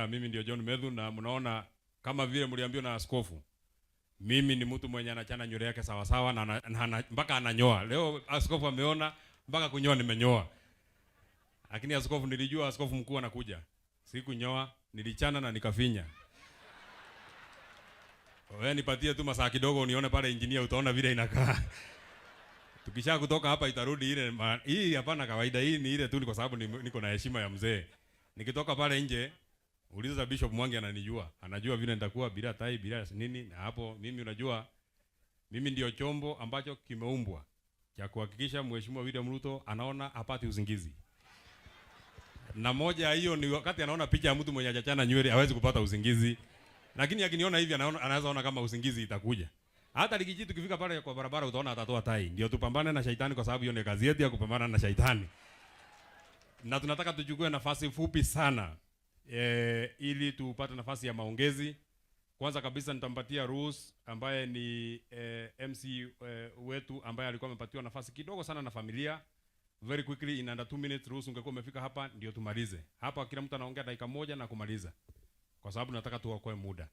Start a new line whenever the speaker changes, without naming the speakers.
mimi ndio John Medhu, na mnaona kama vile mliambiwa na askofu, mimi ni mtu mwenye anachana nywele yake sawa sawa na mpaka ananyoa. Leo askofu ameona mpaka kunyoa nimenyoa. Lakini askofu, nilijua askofu mkuu anakuja. Sikunyoa, nilichana na nikafinya. Wewe nipatie tu masaa kidogo unione pale engineer, utaona vile inakaa. Tukisha kutoka hapa itarudi ile hii hapana kawaida, hii ni ile tu kwa sababu niko na heshima ya mzee. Nikitoka pale nje, uliza Bishop Mwangi ananijua. Anajua vile nitakuwa bila tai, bila nini, na hapo mimi unajua mimi ndio chombo ambacho kimeumbwa cha kuhakikisha Mheshimiwa William Ruto anaona hapati usingizi. Na moja hiyo ni wakati anaona picha ya mtu mwenye hajachana nywele hawezi kupata usingizi. Lakini akiniona hivi anaweza ona kama usingizi itakuja. Hata likiji tukifika pale kwa barabara utaona atatoa tai. Ndio tupambane na shaitani, kwa sababu hiyo ni kazi yetu ya kupambana na shaitani. Na tunataka tuchukue nafasi fupi sana ili tupate nafasi ya maongezi. Kwanza kabisa nitampatia Rose ambaye ni MC wetu ambaye alikuwa amepatiwa nafasi kidogo sana na familia. Very quickly in under 2 minutes Rose, ungekuwa umefika hapa ndio tumalize. Hapa kila mtu anaongea dakika moja na kumaliza, kwa sababu nataka tuokoe muda.